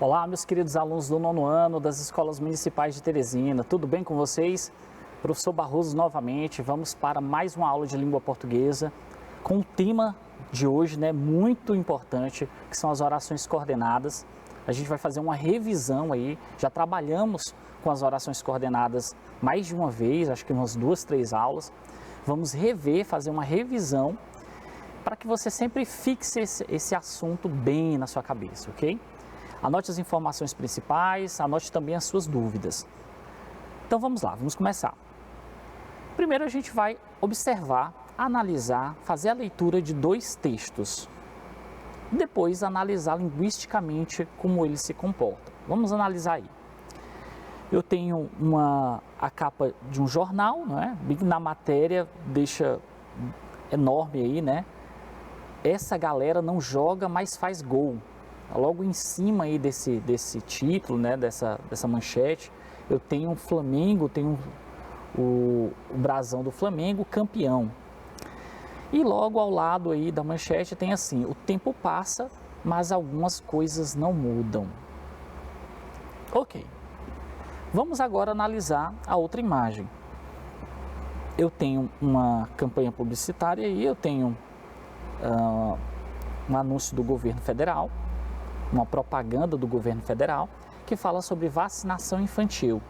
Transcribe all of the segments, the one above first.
Olá, meus queridos alunos do 9º ano das escolas municipais de Teresina, tudo bem com vocês? Professor Barroso novamente, vamos para mais uma aula de língua portuguesa com o tema de hoje, muito importante, que são as orações coordenadas. A gente vai fazer uma revisão aí, já trabalhamos com as orações coordenadas mais de uma vez, acho que umas 2, 3 aulas. Vamos rever, fazer uma revisão para que você sempre fixe esse assunto bem na sua cabeça, ok? Anote as informações principais, anote também as suas dúvidas. Então vamos lá, vamos começar. Primeiro a gente vai observar, analisar, fazer a leitura de 2 textos. Depois analisar linguisticamente como eles se comportam. Vamos analisar aí. Eu tenho a capa de um jornal, na matéria deixa enorme aí, Essa galera não joga, mas faz gol. Logo em cima aí desse título, dessa manchete, eu tenho um Flamengo, tenho o brasão do Flamengo campeão. E logo ao lado aí da manchete tem assim: o tempo passa, mas algumas coisas não mudam. Ok. Vamos agora analisar a outra imagem. Eu tenho uma campanha publicitária e eu tenho um anúncio do governo federal, uma propaganda do governo federal, que fala sobre vacinação infantil.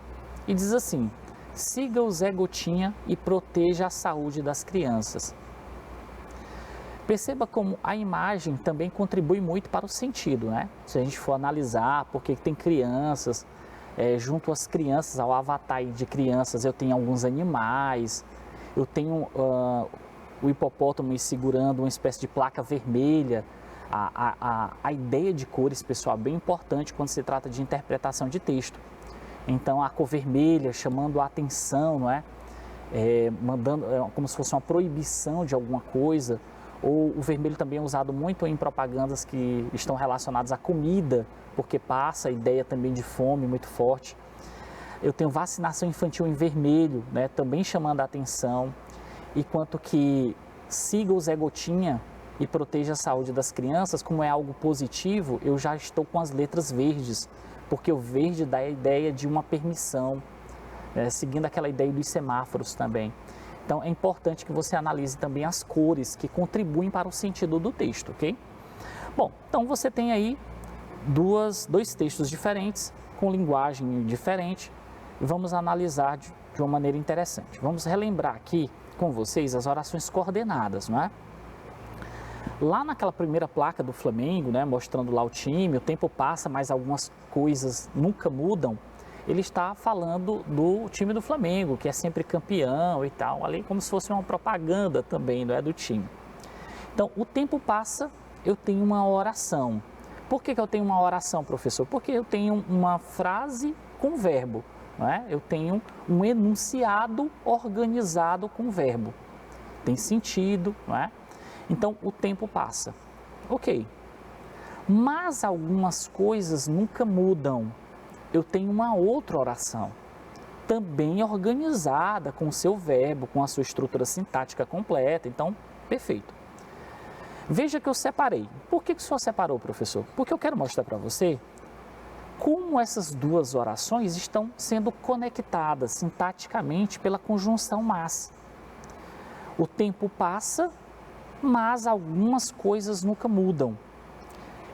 E diz assim: siga o Zé Gotinha e proteja a saúde das crianças. Perceba como a imagem também contribui muito para o sentido, Se a gente for analisar porque tem crianças, junto às crianças, ao avatar de crianças, eu tenho alguns animais, eu tenho o hipopótamo segurando uma espécie de placa vermelha. A ideia de cores, pessoal, é bem importante quando se trata de interpretação de texto. Então, a cor vermelha chamando a atenção, mandando, como se fosse uma proibição de alguma coisa. Ou o vermelho também é usado muito em propagandas que estão relacionadas à comida, porque passa a ideia também de fome muito forte. Eu tenho vacinação infantil em vermelho, também chamando a atenção. Enquanto que siga o Zé Gotinha e proteja a saúde das crianças, como é algo positivo, eu já estou com as letras verdes, porque o verde dá a ideia de uma permissão, seguindo aquela ideia dos semáforos também. Então é importante que você analise também as cores que contribuem para o sentido do texto, ok? Bom, então você tem aí dois textos diferentes, com linguagem diferente, e vamos analisar de uma maneira interessante. Vamos relembrar aqui com vocês as orações coordenadas, Lá naquela primeira placa do Flamengo, mostrando lá o time, o tempo passa, mas algumas coisas nunca mudam. Ele está falando do time do Flamengo, que é sempre campeão e tal, ali como se fosse uma propaganda também, do time. Então, o tempo passa, eu tenho uma oração. Por que eu tenho uma oração, professor? Porque eu tenho uma frase com verbo, Eu tenho um enunciado organizado com verbo. Tem sentido, Então, o tempo passa. Ok. Mas algumas coisas nunca mudam. Eu tenho uma outra oração, também organizada com o seu verbo, com a sua estrutura sintática completa. Então, perfeito. Veja que eu separei. Por que o senhor separou, professor? Porque eu quero mostrar para você como essas duas orações estão sendo conectadas sintaticamente pela conjunção mas. O tempo passa, mas algumas coisas nunca mudam.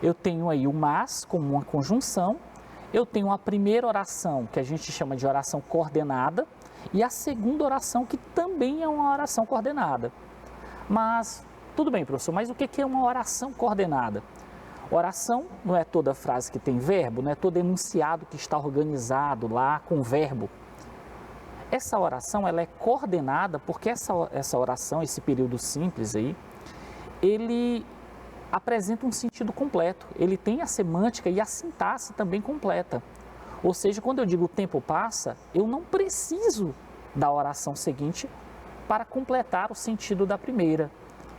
Eu tenho aí o mas como uma conjunção, eu tenho a primeira oração, que a gente chama de oração coordenada, e a segunda oração, que também é uma oração coordenada. Mas, tudo bem, professor, mas o que é uma oração coordenada? Oração não é toda frase que tem verbo, não é todo enunciado que está organizado lá com verbo. Essa oração ela é coordenada porque essa oração, esse período simples aí, ele apresenta um sentido completo, ele tem a semântica e a sintaxe também completa. Ou seja, quando eu digo o tempo passa, eu não preciso da oração seguinte para completar o sentido da primeira,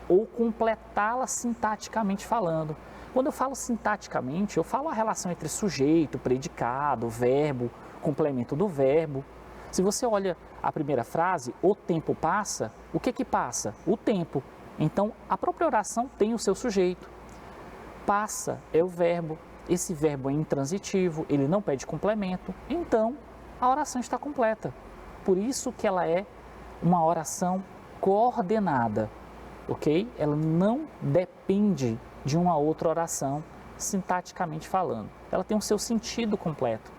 ou completá-la sintaticamente falando. Quando eu falo sintaticamente, eu falo a relação entre sujeito, predicado, verbo, complemento do verbo. Se você olha a primeira frase, o tempo passa, o que passa? O tempo. Então, a própria oração tem o seu sujeito. Passa é o verbo, esse verbo é intransitivo, ele não pede complemento, então a oração está completa. Por isso que ela é uma oração coordenada, ok? Ela não depende de uma outra oração, sintaticamente falando. Ela tem o seu sentido completo.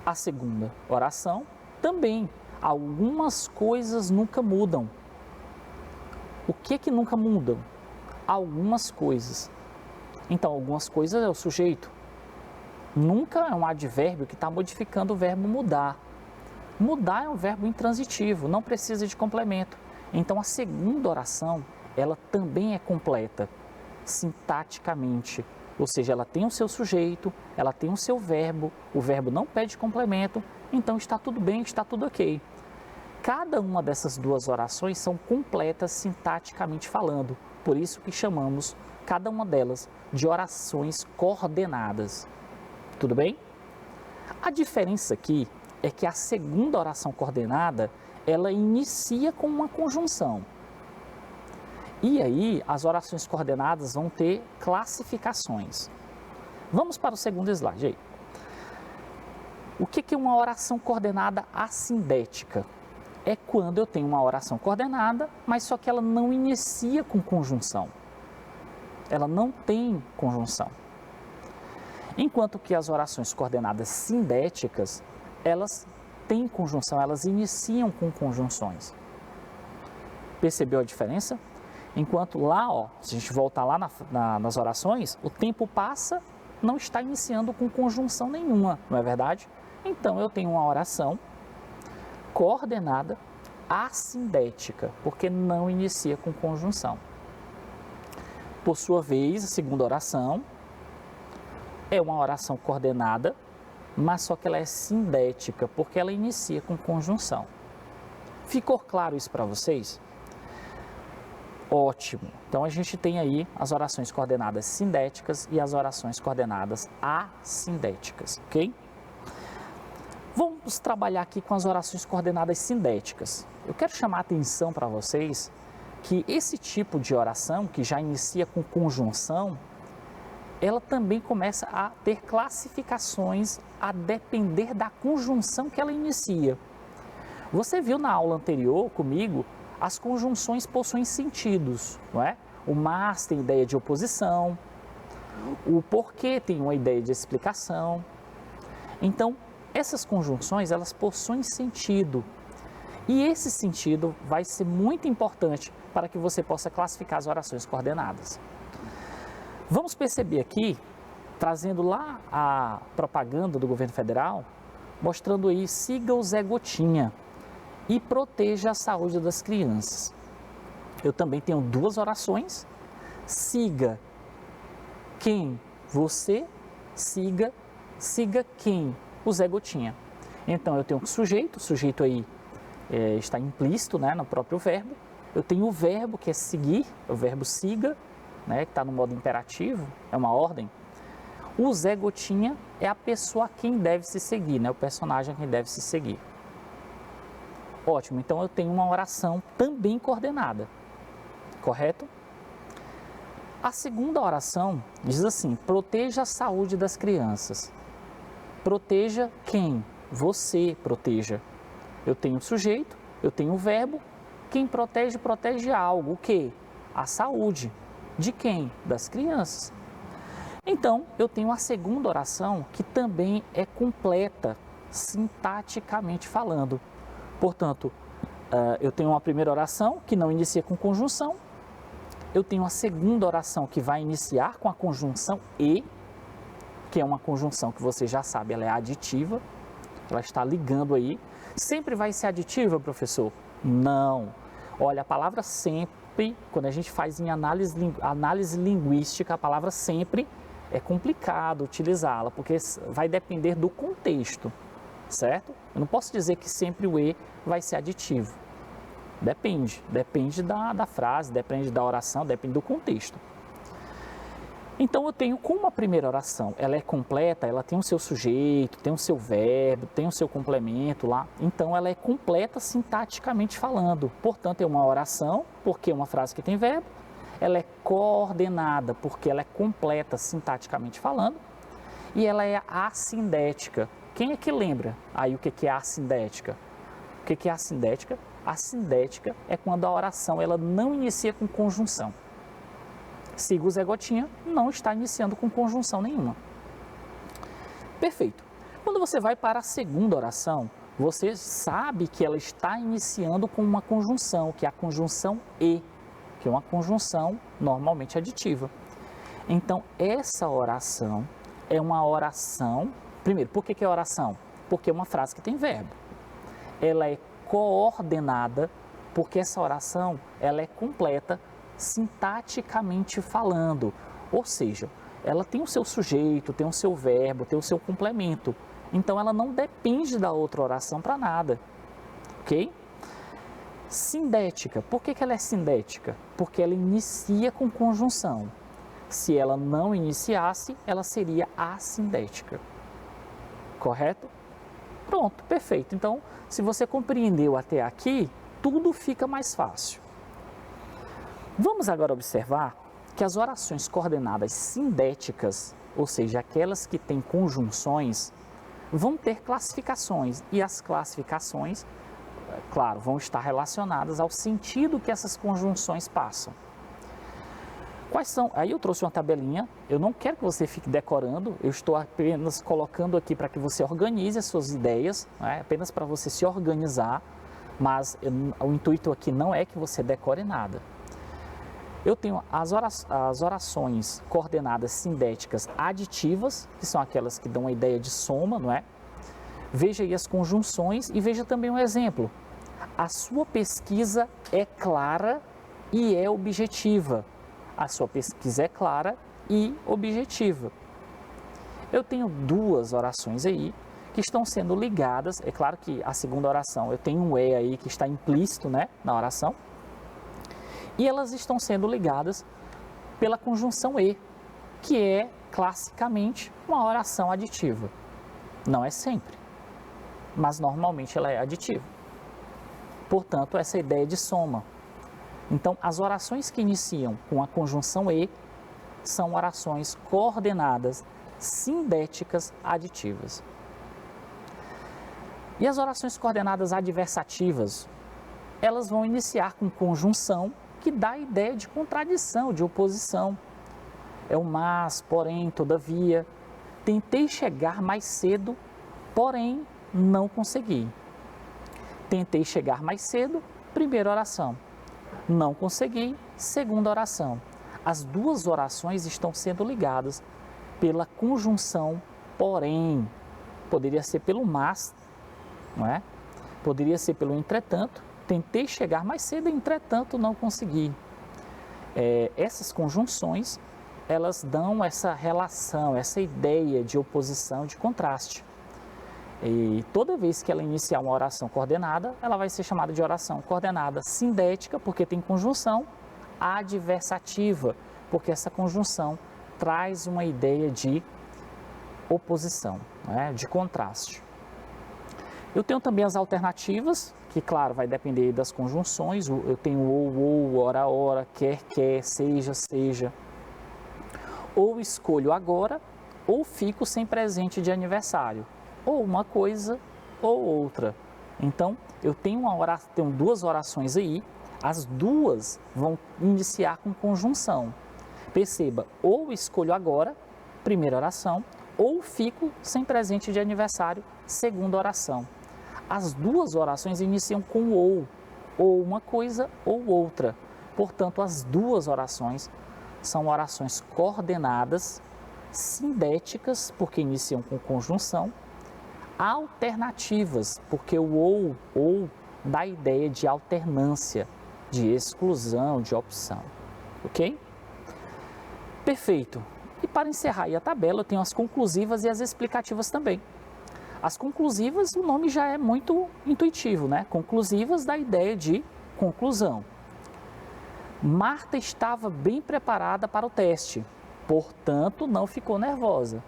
A segunda oração também. Algumas coisas nunca mudam. O que nunca mudam? Algumas coisas. Então, algumas coisas é o sujeito. Nunca é um advérbio que está modificando o verbo mudar. Mudar é um verbo intransitivo, não precisa de complemento. Então, a segunda oração, ela também é completa, sintaticamente. Ou seja, ela tem o seu sujeito, ela tem o seu verbo, o verbo não pede complemento, então está tudo bem, está tudo ok. Cada uma dessas duas orações são completas sintaticamente falando, por isso que chamamos cada uma delas de orações coordenadas. Tudo bem? A diferença aqui é que a segunda oração coordenada, ela inicia com uma conjunção. E aí, as orações coordenadas vão ter classificações. Vamos para o segundo slide aí. O que é uma oração coordenada assindética? É quando eu tenho uma oração coordenada, mas só que ela não inicia com conjunção. Ela não tem conjunção. Enquanto que as orações coordenadas sindéticas, elas têm conjunção, elas iniciam com conjunções. Percebeu a diferença? Enquanto lá, ó, se a gente voltar lá nas orações, o tempo passa, não está iniciando com conjunção nenhuma, não é verdade? Então, eu tenho uma oração coordenada assindética, porque não inicia com conjunção. Por sua vez, a segunda oração é uma oração coordenada, mas só que ela é sindética, porque ela inicia com conjunção. Ficou claro isso para vocês? Ótimo! Então, a gente tem aí as orações coordenadas sindéticas e as orações coordenadas assindéticas, ok? Vamos trabalhar aqui com as orações coordenadas sindéticas. Eu quero chamar a atenção para vocês que esse tipo de oração, que já inicia com conjunção, ela também começa a ter classificações a depender da conjunção que ela inicia. Você viu na aula anterior comigo, as conjunções possuem sentidos, não é? O mas tem ideia de oposição, o porquê tem uma ideia de explicação. Então, essas conjunções, elas possuem sentido. E esse sentido vai ser muito importante para que você possa classificar as orações coordenadas. Vamos perceber aqui, trazendo lá a propaganda do governo federal, mostrando aí, siga o Zé Gotinha e proteja a saúde das crianças. Eu também tenho duas orações, siga quem? Você, siga quem? O Zé Gotinha. Então, eu tenho o sujeito aí está implícito, né, no próprio verbo. Eu tenho o verbo, que é seguir, o verbo siga, né, que está no modo imperativo, é uma ordem. O Zé Gotinha é a pessoa a quem deve se seguir, né, o personagem a quem deve se seguir. Ótimo, então eu tenho uma oração também coordenada, correto? A segunda oração diz assim, proteja a saúde das crianças. Proteja quem? Você proteja. Eu tenho o sujeito, eu tenho o verbo, quem protege, protege algo, o quê? A saúde. De quem? Das crianças. Então, eu tenho a segunda oração que também é completa, sintaticamente falando. Portanto, eu tenho uma primeira oração que não inicia com conjunção, eu tenho a segunda oração que vai iniciar com a conjunção e, que é uma conjunção que você já sabe, ela é aditiva, ela está ligando aí. Sempre vai ser aditiva, professor? Não. Olha, a palavra sempre, quando a gente faz em análise linguística, a palavra sempre é complicado utilizá-la, porque vai depender do contexto, certo? Eu não posso dizer que sempre o e vai ser aditivo. Depende da frase, depende da oração, depende do contexto. Então, eu tenho como a primeira oração, ela é completa, ela tem o seu sujeito, tem o seu verbo, tem o seu complemento lá. Então, ela é completa sintaticamente falando. Portanto, é uma oração, porque é uma frase que tem verbo, ela é coordenada, porque ela é completa sintaticamente falando, e ela é assindética. Quem é que lembra aí o que é assindética? O que é assindética? Assindética é quando a oração ela não inicia com conjunção. Siga o Zé Gotinha, não está iniciando com conjunção nenhuma. Perfeito. Quando você vai para a segunda oração, você sabe que ela está iniciando com uma conjunção, que é a conjunção e, que é uma conjunção normalmente aditiva. Então, essa oração é uma oração... Primeiro, por que é oração? Porque é uma frase que tem verbo. Ela é coordenada, porque essa oração ela é completa sintaticamente falando. Ou seja, ela tem o seu sujeito, tem o seu verbo, tem o seu complemento. Então, ela não depende da outra oração para nada. Ok? Sindética. Por que ela é sindética? Porque ela inicia com conjunção. Se ela não iniciasse, ela seria assindética. Correto? Pronto, perfeito. Então, se você compreendeu até aqui, tudo fica mais fácil. Vamos agora observar que as orações coordenadas sindéticas, ou seja, aquelas que têm conjunções, vão ter classificações. E as classificações, claro, vão estar relacionadas ao sentido que essas conjunções passam. Quais são? Aí eu trouxe uma tabelinha, eu não quero que você fique decorando, eu estou apenas colocando aqui para que você organize as suas ideias, né? Apenas para você se organizar, mas o intuito aqui não é que você decore nada. Eu tenho as orações coordenadas sindéticas aditivas, que são aquelas que dão a ideia de soma, não é? Veja aí as conjunções e veja também um exemplo. A sua pesquisa é clara e é objetiva. A sua pesquisa é clara e objetiva. Eu tenho duas orações aí que estão sendo ligadas. É claro que a segunda oração, eu tenho um aí que está implícito, né, na oração. E elas estão sendo ligadas pela conjunção e, que é classicamente uma oração aditiva. Não é sempre, mas normalmente ela é aditiva. Portanto, essa ideia de soma. Então, as orações que iniciam com a conjunção e são orações coordenadas sindéticas aditivas. E as orações coordenadas adversativas, elas vão iniciar com conjunção que dá a ideia de contradição, de oposição. É o mas, porém, todavia. Tentei chegar mais cedo, porém não consegui. Tentei chegar mais cedo, primeira oração. Não consegui, segunda oração. As duas orações estão sendo ligadas pela conjunção porém. Poderia ser pelo mas, não é? Poderia ser pelo entretanto. Tentei chegar mais cedo, entretanto não consegui. Essas conjunções, elas dão essa relação, essa ideia de oposição, de contraste. E toda vez que ela iniciar uma oração coordenada, ela vai ser chamada de oração coordenada sindética, porque tem conjunção, adversativa, porque essa conjunção traz uma ideia de oposição, né, de contraste. Eu tenho também as alternativas, que claro, vai depender das conjunções. Eu tenho ou, ora, quer, seja. Ou escolho agora, ou fico sem presente de aniversário. Ou uma coisa ou outra. Então, eu tenho duas orações aí, as duas vão iniciar com conjunção. Perceba, ou escolho agora, primeira oração, ou fico sem presente de aniversário, segunda oração. As duas orações iniciam com ou uma coisa ou outra. Portanto, as duas orações são orações coordenadas, sindéticas, porque iniciam com conjunção, alternativas, porque o ou dá a ideia de alternância, de exclusão, de opção. Ok? Perfeito. E para encerrar aí a tabela, eu tenho as conclusivas e as explicativas também. As conclusivas, o nome já é muito intuitivo, né? Conclusivas dá a ideia de conclusão. Marta estava bem preparada para o teste, portanto não ficou nervosa.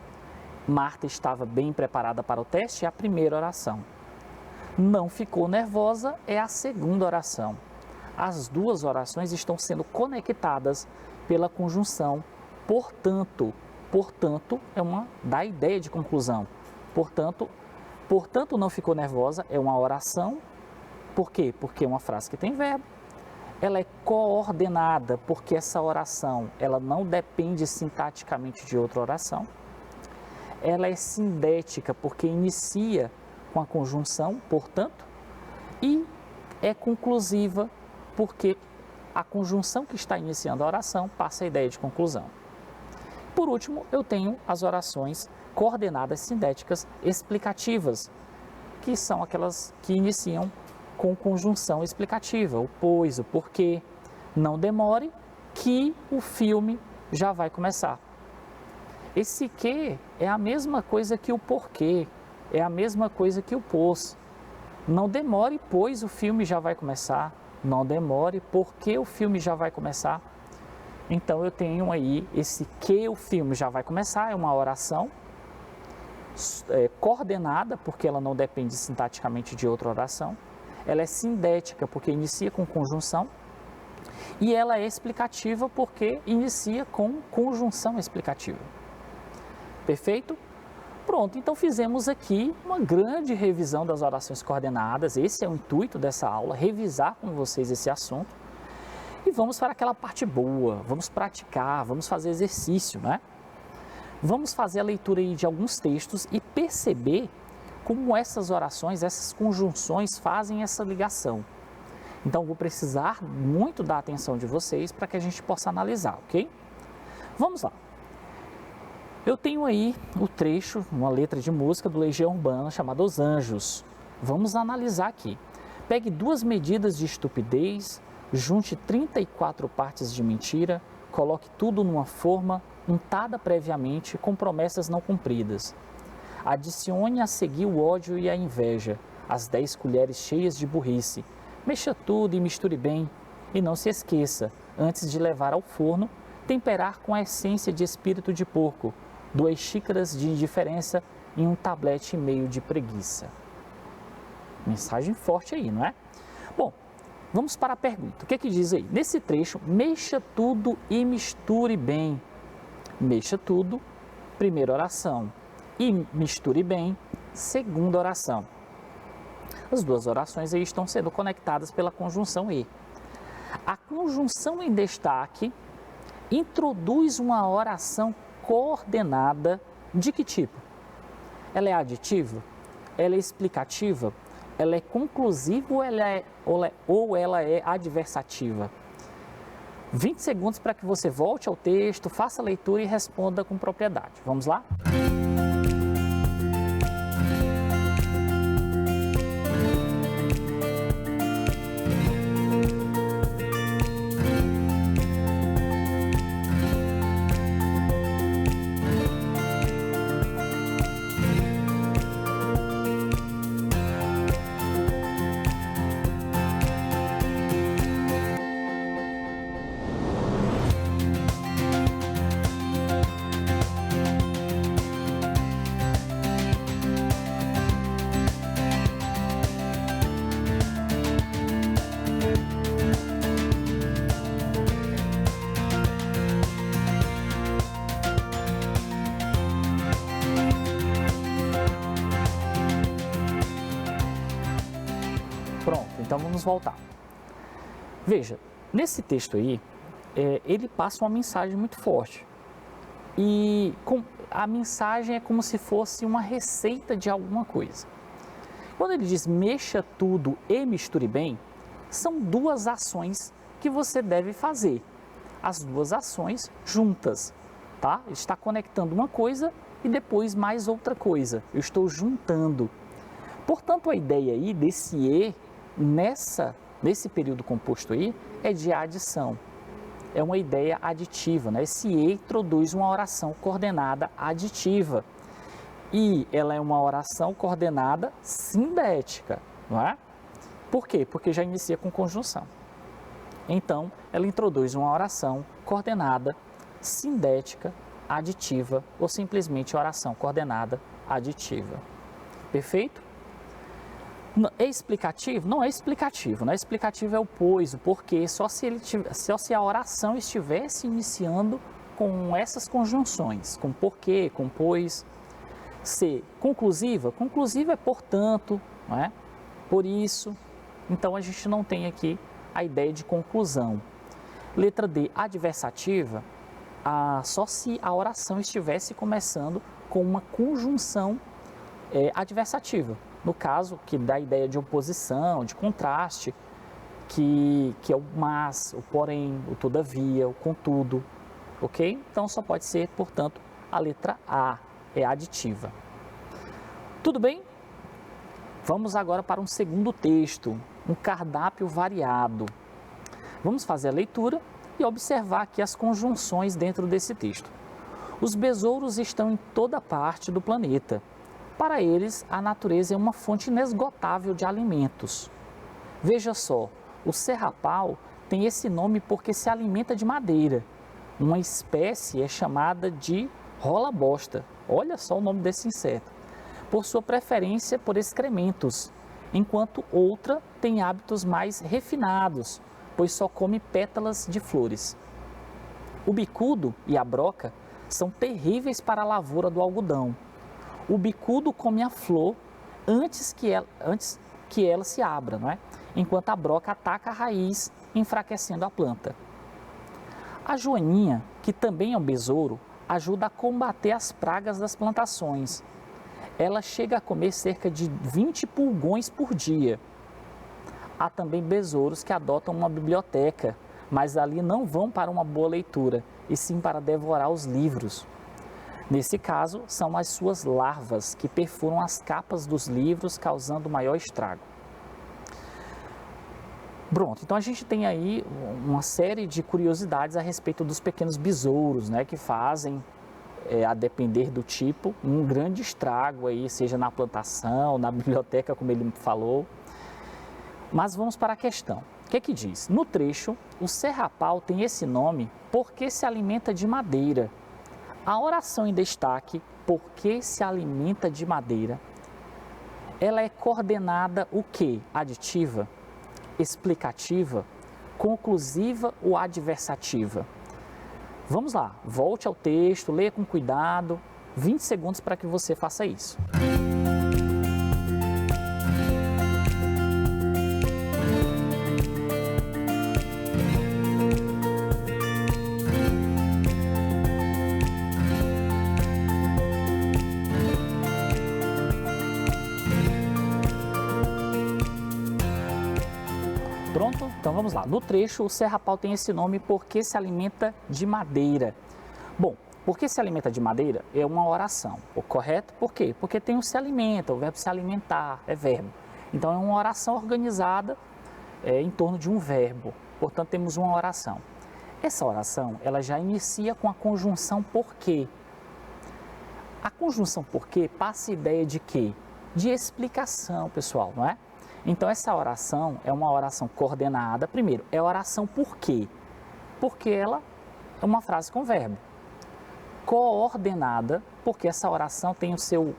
Marta estava bem preparada para o teste é a primeira oração. Não ficou nervosa é a segunda oração. As duas orações estão sendo conectadas pela conjunção portanto. Portanto, dá ideia de conclusão. Portanto, não ficou nervosa, é uma oração. Por quê? Porque é uma frase que tem verbo. Ela é coordenada, porque essa oração, ela não depende sintaticamente de outra oração. Ela é sindética, porque inicia com a conjunção, portanto, e é conclusiva, porque a conjunção que está iniciando a oração passa a ideia de conclusão. Por último, eu tenho as orações coordenadas sindéticas explicativas, que são aquelas que iniciam com conjunção explicativa, o pois, o porquê. Não demore que o filme já vai começar. Esse que é a mesma coisa que o porquê, é a mesma coisa que o pois. Não demore, pois o filme já vai começar. Não demore, porque o filme já vai começar. Então eu tenho aí esse que o filme já vai começar, é uma oração coordenada, porque ela não depende sintaticamente de outra oração. Ela é sindética, porque inicia com conjunção. E ela é explicativa, porque inicia com conjunção explicativa. Perfeito? Pronto, então fizemos aqui uma grande revisão das orações coordenadas. Esse é o intuito dessa aula, revisar com vocês esse assunto. E vamos para aquela parte boa, vamos praticar, vamos fazer exercício, né? Vamos fazer a leitura aí de alguns textos e perceber como essas orações, essas conjunções fazem essa ligação. Então, vou precisar muito da atenção de vocês para que a gente possa analisar, ok? Vamos lá. Eu tenho aí o trecho, uma letra de música do Legião Urbana chamada Os Anjos. Vamos analisar aqui. Pegue 2 medidas de estupidez, junte 34 partes de mentira, coloque tudo numa forma untada previamente com promessas não cumpridas. Adicione a seguir o ódio e a inveja, as 10 colheres cheias de burrice. Mexa tudo e misture bem. E não se esqueça, antes de levar ao forno, temperar com a essência de espírito de porco, 2 xícaras de indiferença e um tablete e meio de preguiça. Mensagem forte aí, não é? Bom, vamos para a pergunta. O que é que diz aí? Nesse trecho, mexa tudo e misture bem. Mexa tudo, primeira oração. E misture bem, segunda oração. As 2 orações aí estão sendo conectadas pela conjunção e. A conjunção em destaque introduz uma oração coordenada de que tipo? Ela é aditiva? Ela é explicativa? Ela é conclusiva ou ela é adversativa? 20 segundos para que você volte ao texto, faça a leitura e responda com propriedade. Vamos lá? Pronto, então vamos voltar. Veja, nesse texto aí, ele passa uma mensagem muito forte. E a mensagem é como se fosse uma receita de alguma coisa. Quando ele diz mexa tudo e misture bem, são 2 ações que você deve fazer. As 2 ações juntas, tá? Ele está conectando uma coisa e depois mais outra coisa. Eu estou juntando. Portanto, a ideia aí desse e nesse período composto aí é de adição. É uma ideia aditiva, né? Esse e introduz uma oração coordenada aditiva. E ela é uma oração coordenada sindética, não é? Por quê? Porque já inicia com conjunção. Então, ela introduz uma oração coordenada sindética aditiva ou simplesmente oração coordenada aditiva. Perfeito? É explicativo? Não é explicativo. Não é explicativo é o pois, o porquê, só se a oração estivesse iniciando com essas conjunções, com porquê, com pois. C, conclusiva? Conclusiva é portanto, não é? Por isso. Então a gente não tem aqui a ideia de conclusão. Letra D, adversativa, só se a oração estivesse começando com uma conjunção adversativa. No caso, que dá a ideia de oposição, de contraste, que é o mas, o porém, o todavia, o contudo, ok? Então só pode ser, portanto, a letra A, é aditiva. Tudo bem? Vamos agora para um segundo texto, um cardápio variado. Vamos fazer a leitura e observar aqui as conjunções dentro desse texto. Os besouros estão em toda parte do planeta. Para eles, a natureza é uma fonte inesgotável de alimentos. Veja só, o serrapau tem esse nome porque se alimenta de madeira. Uma espécie é chamada de rola-bosta. Olha só o nome desse inseto. Por sua preferência por excrementos, enquanto outra tem hábitos mais refinados, pois só come pétalas de flores. O bicudo e a broca são terríveis para a lavoura do algodão. O bicudo come a flor antes que ela se abra, não é? Enquanto a broca ataca a raiz, enfraquecendo a planta. A joaninha, que também é um besouro, ajuda a combater as pragas das plantações. Ela chega a comer cerca de 20 pulgões por dia. Há também besouros que adotam uma biblioteca, mas ali não vão para uma boa leitura, e sim para devorar os livros. Nesse caso, são as suas larvas que perfuram as capas dos livros, causando maior estrago. Pronto, então a gente tem aí uma série de curiosidades a respeito dos pequenos besouros, né, que fazem, a depender do tipo, um grande estrago aí, seja na plantação, na biblioteca, como ele falou. Mas vamos para a questão. O que é que diz? No trecho, o serrapau tem esse nome porque se alimenta de madeira. A oração em destaque, porque se alimenta de madeira, ela é coordenada o quê? Aditiva, explicativa, conclusiva ou adversativa? Vamos lá, volte ao texto, leia com cuidado, 20 segundos para que você faça isso. Pronto? Então vamos lá. No trecho, o serrapau tem esse nome porque se alimenta de madeira. Bom, porque se alimenta de madeira é uma oração, correto? Por quê? Porque tem o se alimenta, o verbo se alimentar, é verbo. Então é uma oração organizada em torno de um verbo. Portanto, temos uma oração. Essa oração, ela já inicia com a conjunção porque. A conjunção porque passa a ideia de quê? De explicação, pessoal, não é? Então, essa oração é uma oração coordenada. Primeiro, é oração por quê? Porque ela é uma frase com verbo. Coordenada, porque essa oração tem o seu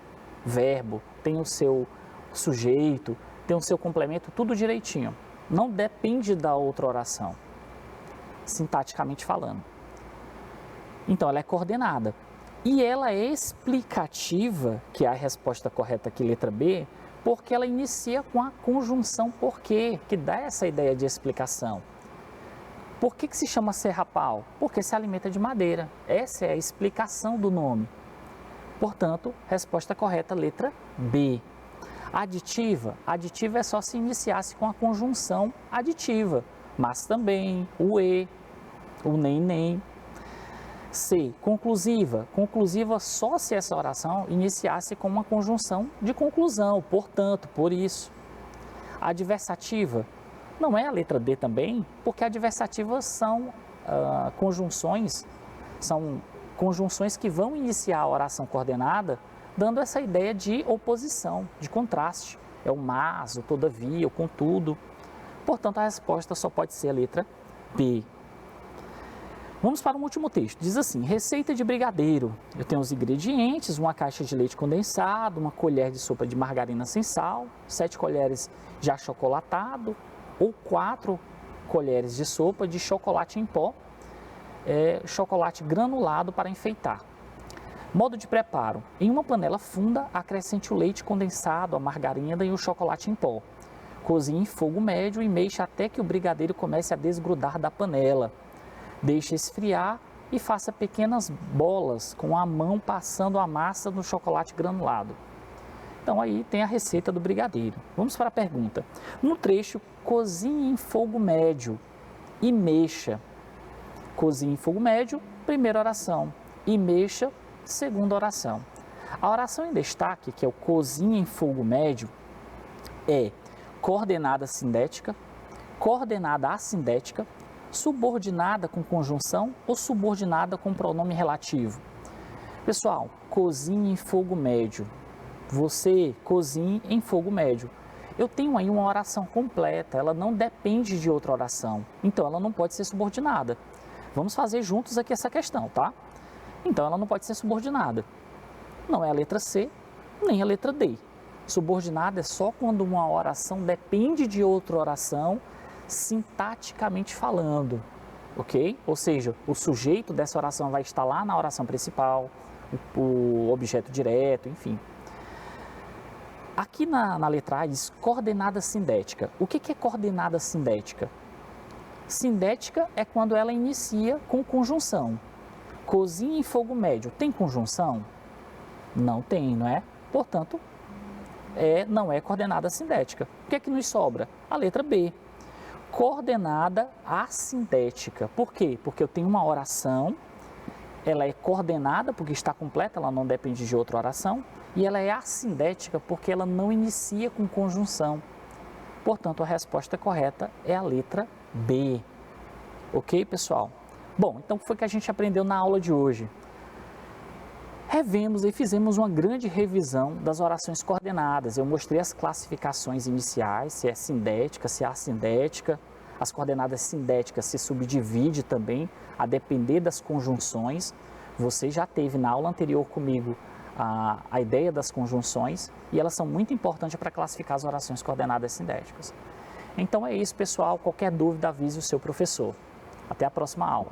verbo, tem o seu sujeito, tem o seu complemento, tudo direitinho. Não depende da outra oração, sintaticamente falando. Então, ela é coordenada. E ela é explicativa, que é a resposta correta aqui, letra B, porque ela inicia com a conjunção porque, que dá essa ideia de explicação. Por que se chama serrapau? Porque se alimenta de madeira. Essa é a explicação do nome. Portanto, resposta correta, letra B. Aditiva. Aditiva é só se iniciasse com a conjunção aditiva. Mas também, o e, o nem. C, conclusiva. Conclusiva só se essa oração iniciasse com uma conjunção de conclusão, portanto, por isso. Adversativa. Não é a letra D também, porque adversativas são conjunções que vão iniciar a oração coordenada, dando essa ideia de oposição, de contraste. É o mas, o todavia, o contudo. Portanto, a resposta só pode ser a letra B. Vamos para um último texto. Diz assim: receita de brigadeiro. Eu tenho os ingredientes: uma caixa de leite condensado, uma colher de sopa de margarina sem sal, 7 colheres de achocolatado ou 4 colheres de sopa de chocolate em pó, chocolate granulado para enfeitar. Modo de preparo: em uma panela funda, acrescente o leite condensado, a margarina e o chocolate em pó. Cozinhe em fogo médio e mexa até que o brigadeiro comece a desgrudar da panela. Deixe esfriar e faça pequenas bolas com a mão passando a massa no chocolate granulado. Então aí tem a receita do brigadeiro. Vamos para a pergunta. No trecho, cozinhe em fogo médio e mexa. Cozinhe em fogo médio, primeira oração, e mexa, segunda oração. A oração em destaque, que é o cozinhe em fogo médio, é coordenada sindética, coordenada assindética, subordinada com conjunção ou subordinada com pronome relativo. Pessoal, cozinhe em fogo médio. Você cozinhe em fogo médio. Eu tenho aí uma oração completa, ela não depende de outra oração, então ela não pode ser subordinada. Vamos fazer juntos aqui essa questão, tá? Então ela não pode ser subordinada. Não é a letra C, nem a letra D. Subordinada é só quando uma oração depende de outra oração, sintaticamente falando, ok? Ou seja, o sujeito dessa oração vai estar lá na oração principal, o objeto direto, enfim. Aqui na letra A diz coordenada sindética. O que é coordenada sindética? Sindética é quando ela inicia com conjunção. Cozinha em fogo médio, tem conjunção? Não tem, não é? Portanto, não é coordenada sindética. O que é que nos sobra? A letra B. Coordenada assindética. Por quê? Porque eu tenho uma oração, ela é coordenada porque está completa, ela não depende de outra oração, e ela é assindética porque ela não inicia com conjunção. Portanto, a resposta correta é a letra B. Ok, pessoal? Bom, então foi o que a gente aprendeu na aula de hoje. Revemos e fizemos uma grande revisão das orações coordenadas. Eu mostrei as classificações iniciais, se é sindética, se é assindética. As coordenadas sindéticas se subdivide também, a depender das conjunções. Você já teve na aula anterior comigo a ideia das conjunções e elas são muito importantes para classificar as orações coordenadas sindéticas. Então é isso, pessoal. Qualquer dúvida, avise o seu professor. Até a próxima aula.